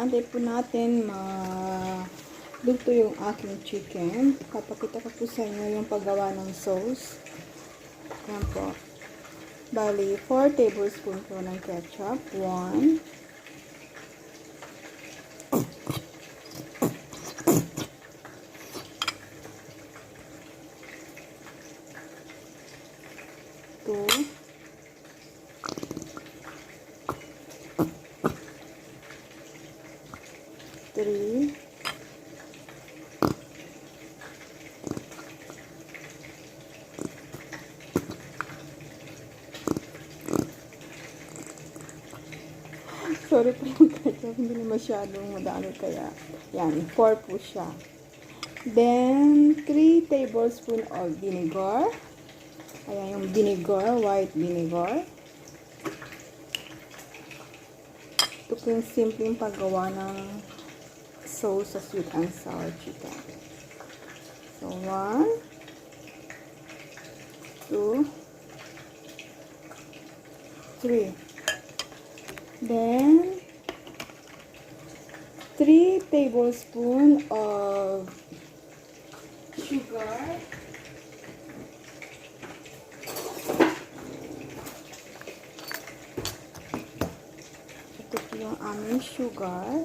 inaantay po natin luto yung aking chicken. Papakita ko po sa inyo yung paggawa ng sauce. Yan po. Bali, 4 tablespoon po ng ketchup. 1. 2. 3. 4. Sorry po yung ketchup, hindi na masyadong madami kaya. Yan, 4 po siya. Then, 3 tablespoon of vinegar. Ayan yung vinegar, white vinegar. Ito po yung simpleng paggawa ng sauce sa sweet and sour chicken. So, 1, 2, 3. Then, 3 tablespoons of sugar. Ito po yung aming sugar.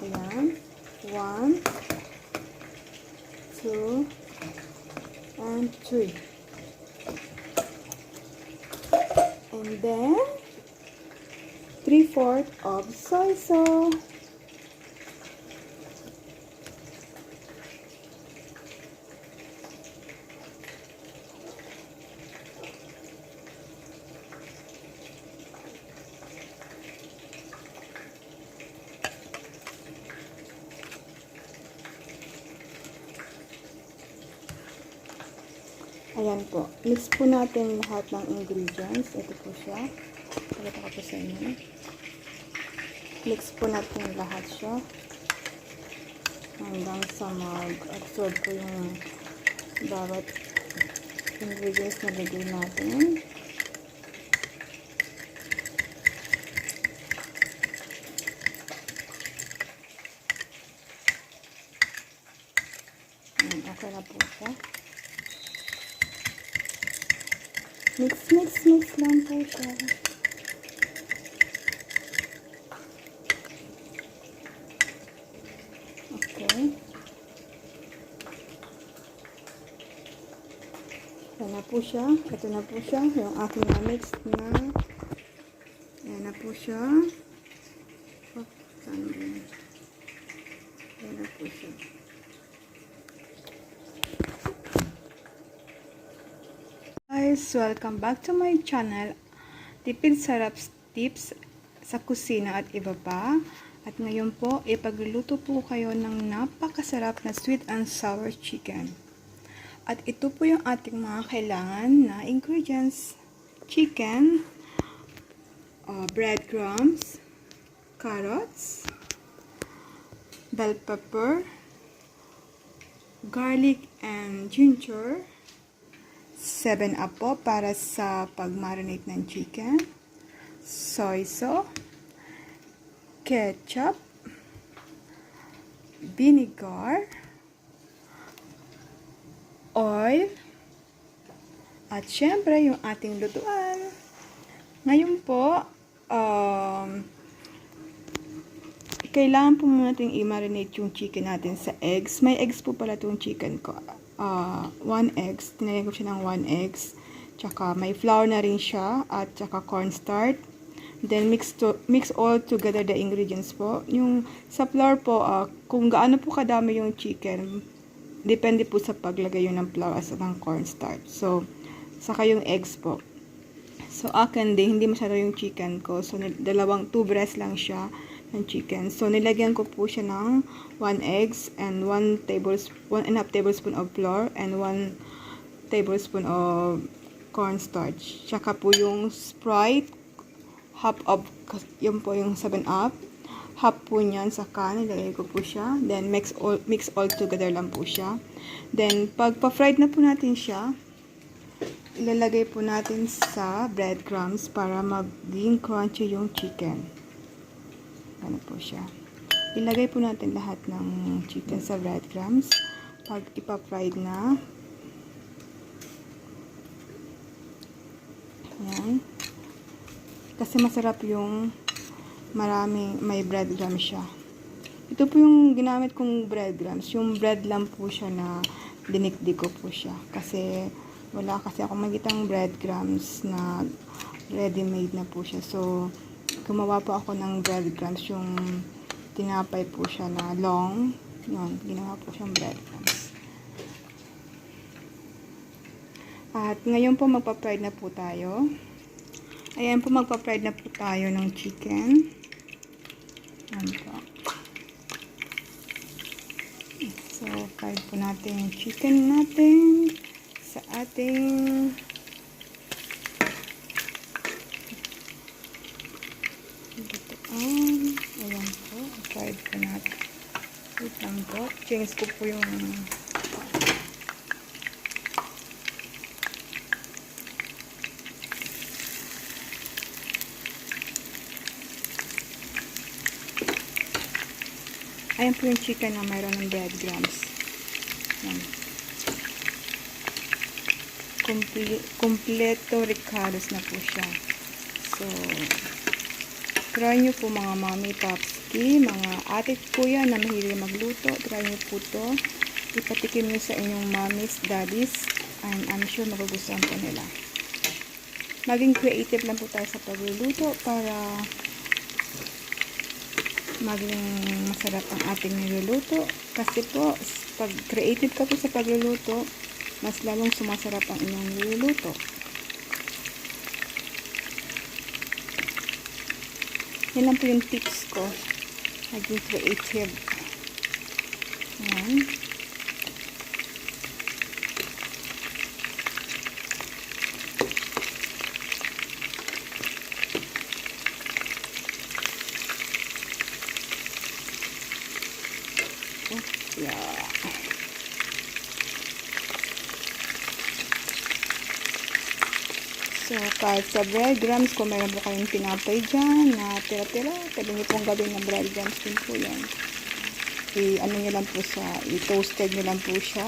Ayan. 1, 2, and 3. And then, 3/4 of soy sauce. Ayan po. Mix po natin lahat ng ingredients. Ito po siya. Pakita ko po sa inyo. Mix po natin lahat siya. Hanggang sa mag-absorb po yung bawat ingredients na lagay natin. Okay na po siya. Mix lang po siya. Okay. Ito na po siya. Ito na po siya. Yung aking na-mix na. Ayan na po siya. Oh, saan ba yun? Ayan na po siya. Guys, welcome back to my channel, Tipid Sarap Tips sa Kusina at iba pa. At ngayon po, ipagluluto po kayo ng napakasarap na sweet and sour chicken. At ito po yung ating mga kailangan na ingredients. Chicken, breadcrumbs, carrots, bell pepper, garlic and ginger, 7-up po para sa pag-marinate ng chicken, soy sauce, ketchup, vinegar, oil, at syempre yung ating lutuan. Ngayon po, kailangan po muna natin i-marinate yung chicken natin sa eggs. May eggs po pala itong chicken ko. 1 eggs. Tinagay ko siya ng 1 eggs. Tsaka may flour na rin siya. At tsaka cornstarch. Then mix all together the ingredients po. Yung sa flour po, kung gaano po kadami yung chicken, depende po sa paglagay yun ng flour at ng cornstarch. So, saka yung eggs po. So, akin din, hindi masyado yung chicken ko. So, 2 breasts lang siya ng chicken. So, nilagyan ko po siya ng 1 eggs and 1 and a half tablespoon of flour and 1 tablespoon of cornstarch. Tsaka po yung Sprite, half of, yun po yung 7-up. Half po niyan, saka nilagay ko po siya. Then, mix all together lang po siya. Then, pag pa-fried na po natin siya, ilalagay po natin sa breadcrumbs para maging crunchy yung chicken. Ano po siya. ilagay po natin lahat ng chicken sa breadcrumbs. Pag ipa-fried na, ayan. Kasi masarap yung may breadcrumbs siya. Ito po yung ginamit kong breadcrumbs. Yung bread lang po siya na dinikdik ko po siya. Kasi wala kasi ako magitang breadcrumbs na ready-made na po siya. So, gumawa po ako ng breadcrumbs. Yung tinapay po siya na long. Yun, ginawa po siyang breadcrumbs. At ngayon po magpa-fried na po tayo. Ayan po, magpa-fried na po tayo ng chicken. Ayan po. So, fried po natin yung chicken natin sa ating lutoan. Ayan po, fried po natin. Wait lang po. Change ko po yung ayan po yung chicken na mayroon ng breadcrumbs. Ayan. Kompleto ricados na po siya. So, try nyo po mga mami, papski, mga ate, kuya na mahilig magluto. Try nyo po to. Ipatikim nyo sa inyong mommies, daddies. And I'm sure magugustuhan po nila. Maging creative lang po tayo sa pagluluto para maging masarap ang ating niluluto. Kasi po, pag creative ka po sa pagluluto, mas lalong sumasarap ang inyong niluluto. Yan lang po yung tips ko. Maging creative. Yan. Yeah. So, kahit sa breadcrumbs, kung meron po kayong tinapay dyan na tira-tira, pwede nyo pong gawin ng breadcrumbs din po yan. I-ano nyo lang po siya, i-toasted nyo lang po siya.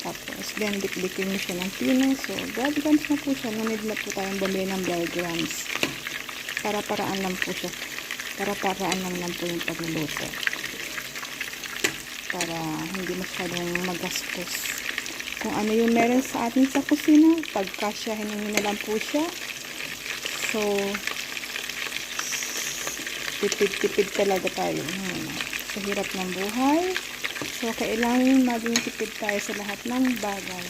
Tapos, then, dikdikin nyo siya ng pino. So, breadcrumbs na po siya. No need na po tayong bumili ng breadcrumbs. Para-paraan lang po siya. Para-paraan lang po yung pagluluto. Para hindi masyadong magastos. Kung ano yung meron sa atin sa kusina, pagkasyahin nyo na lang po siya. So, tipid-tipid talaga tayo. Sa hirap ng buhay. So, kailangan maging tipid tayo sa lahat ng bagay.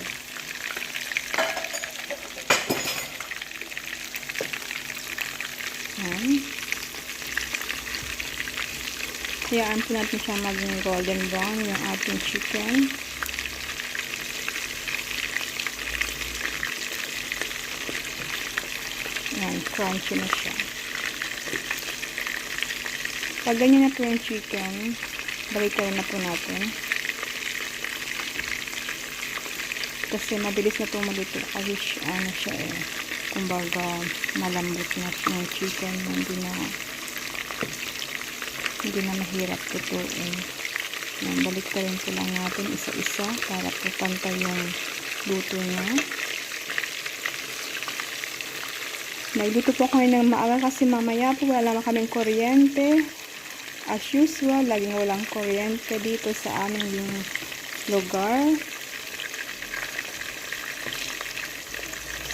Ayan. Hayaan po natin siya maging golden brown yung ating chicken. Ayan, crunchy na siya. Pag ganyan na po yung chicken, balikan na po natin. Kasi mabilis na po maluto. Kasi ano siya eh. Kumbaga, malambot na yung chicken. Hindi na mahirap lutuin. Yan, balik pa rin po lang natin isa-isa para po pantay yung luto niya. Nagluto po kami ng maaga kasi mamaya po wala naman kaming kuryente. As usual, laging walang kuryente dito sa aming lugar.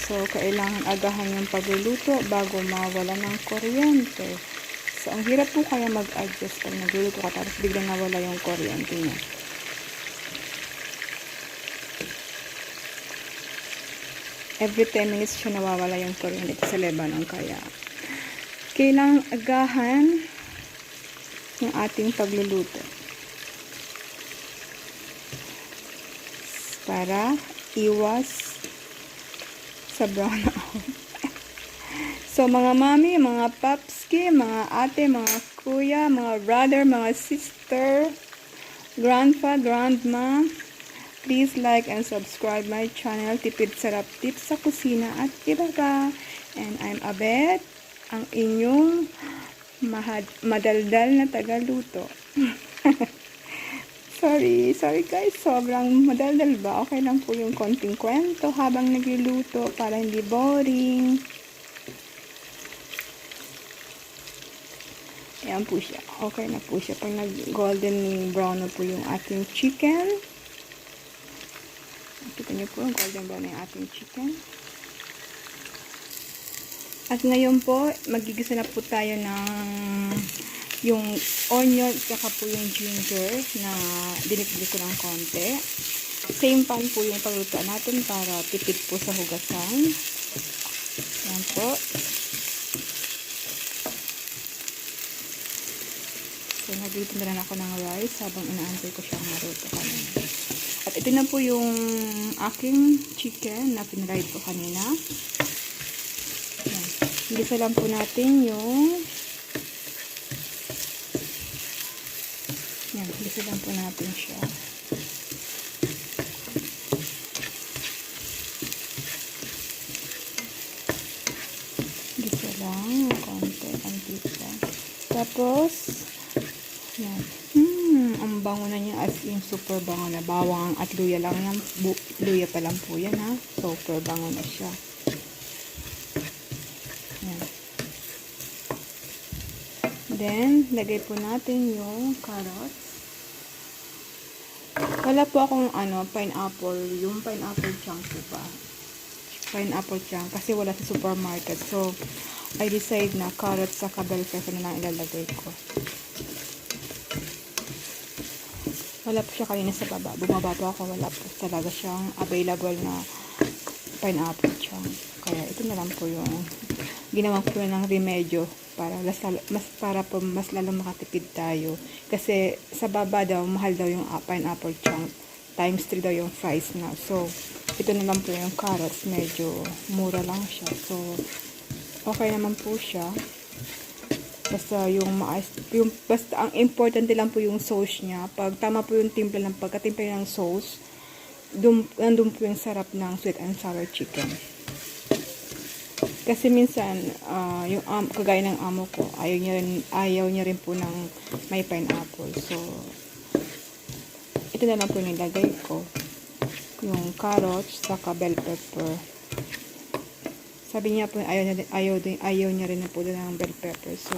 So, kailangan agahan yung pagluluto bago mawala ng kuryente. So, ang hirap po kaya mag-adjust pag nagluluto ka tapos biglang nawala yung kuryente niya. Every 10 minutes siya nawawala yung kuryente sa Lebanon. Kaya, kailangan agahan yung ating pagluluto. Para iwas sa brownout. So, mga mami, mga papski, mga ate, mga kuya, mga brother, mga sister, grandpa, grandma, please like and subscribe my channel, Tipid Sarap Tips sa Kusina at Iba pa. And I'm Abet, ang inyong madaldal na tagaluto. Sorry guys, sobrang madaldal ba? Okay lang po yung konting kwento habang nagluluto para hindi boring. Ayan po siya. Okay na po siya. Pag nag-golden brown na po yung ating chicken. Kita niyo po, golden brown na yung ating chicken. At ngayon po, magigisa na po tayo ng yung onion, saka po yung ginger na dinikli ko ng konti. Same pan po yung paglutuan natin para tipid po sa hugasan. Ayan po. So, nagluto na rin ako ng rice habang inaantay ko siyang maruto kanina. At ito na po yung aking chicken na pinried ko kanina. Ayan. Gisa lang po natin yung yan, gisa lang po natin siya. Gisa lang, konti, lang. Tapos, yan. Ang bango na niya, as in super bango na. Bawang at luya lang yan. Luya pa lang po yan, ha. Super bango na siya. Yan. Then, lagay po natin yung carrots. Wala po akong pineapple. Yung pineapple chunk po ba? Pineapple chunk. Kasi wala sa supermarket. So, I decide na carrots sa bell pepper na lang ilalagay ko. Wala po siya kanina sa baba. Bumaba po ako. Wala po talaga siyang available na pineapple chunk. Kaya ito na lang po yung ginawa ko ng remedyo para mas lalo makatipid tayo. Kasi sa baba daw, mahal daw yung pineapple chunk. Times 3 daw yung price na. So, ito na lang po yung carrots. Medyo mura lang siya. So, okay naman po siya. Basta basta ang importante lang po yung sauce niya. Pag tama po yung timpla ng pagkatimpla ng sauce, nandun po yung sarap ng sweet and sour chicken. Kasi minsan, yung kagaya ng amo ko, ayaw niya rin po ng may pineapple. So, ito na lang po nilagay ko. Yung carrots, saka bell pepper. Sabi niya po, ayaw niya rin na po ng bell pepper. So,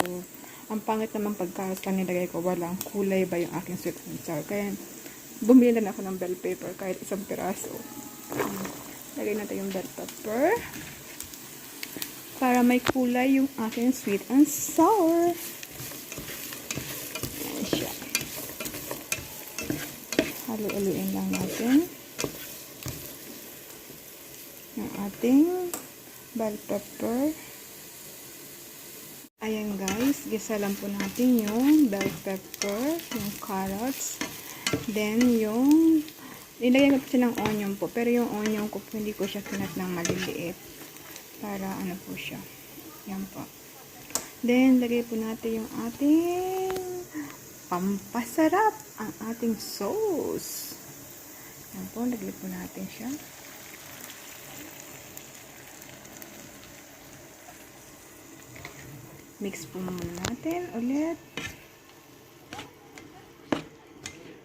ang pangit naman pag carrots lang nilagay ko, walang kulay ba yung aking sweet and sour. Kaya, bumili na ako ng bell pepper kahit isang piraso. Lagay natin yung bell pepper. Para may kulay yung aking sweet and sour. Ayan siya. Halu-haluin lang natin yung ating bell pepper. Ayan guys, gisa lang po natin yung bell pepper, yung carrots, then yung nilagay ko po siya ng onion po, pero yung onion ko po hindi ko siya kinat ng maliliit para ano po siya. Yan po. Then lagay po natin yung ating pampasarap, ang ating sauce. Yan po, lagay po natin siya. Mix po muna natin ulit.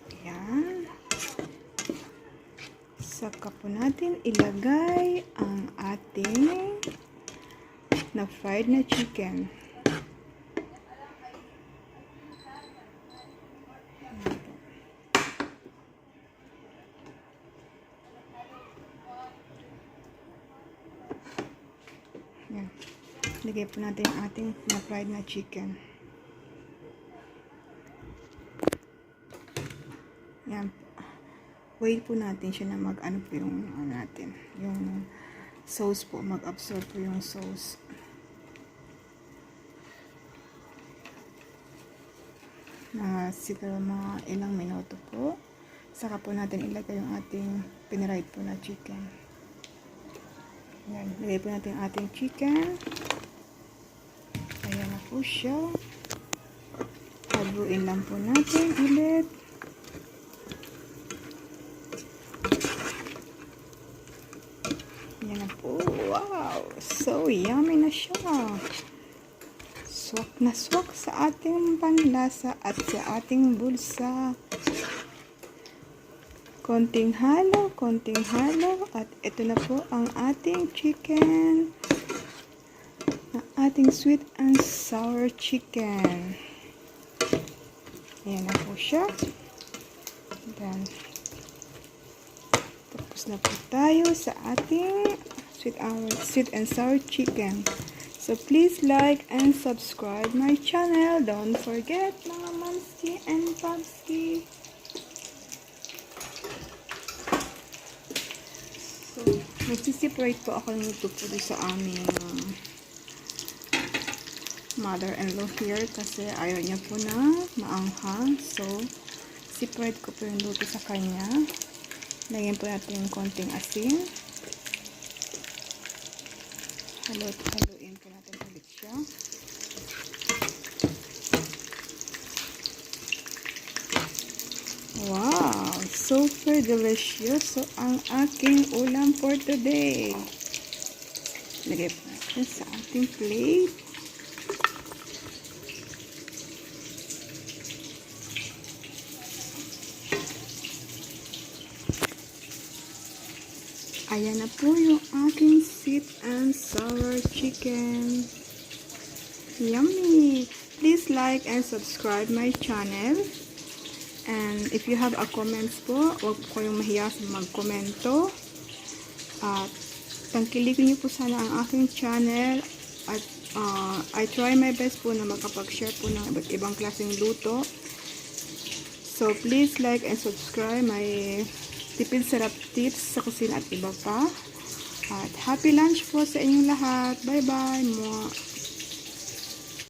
Ayan. Saka po natin ilagay ang ating na fried na chicken. Ayan. Lagay po natin ang ating na-fried na chicken. Yan. Wait po natin siya na mag-ano po yung natin. Yung sauce po. Mag-absorb po yung sauce. Siguro mga ilang minuto po. Saka po natin ilagay yung ating piniried po na chicken. Yan. Lagay po natin yung ating chicken. Ayan na po siya. Haluin lang po natin ulit. Ayan na po. Wow! So yummy na siya. swak na swak sa ating panlasa at sa ating bulsa. Konting halo, at ito na po ang ating chicken. Ang ating sweet and sour chicken. Ayan na po siya. Then, tapos na po tayo sa ating sweet and sour chicken. So, please like and subscribe my channel. Don't forget, mga Mamski and Papski. So, magsisiprate po ako ng ito po sa aming mother-in-law here kasi ayaw niya po na maanghang. So, siprate ko po yung luto sa kanya. Lagyan po natin yung konting asin. Haluin po natin ulit siya. Wow! Super delicious! So, ang aking ulam for today. Lagay po natin sa ating plate. Ayan na po yung aking sweet and sour chicken. Yummy! Please like and subscribe my channel. And if you have a comments po, huwag po kayong mahiya sa magkomento. At tangkilikin niyo po sana ang aking channel. At I try my best po na makapag-share po ng iba't ibang klaseng luto. So please like and subscribe my tipid sarap tips sa kusina at iba pa. At happy lunch po sa inyong lahat. Bye bye.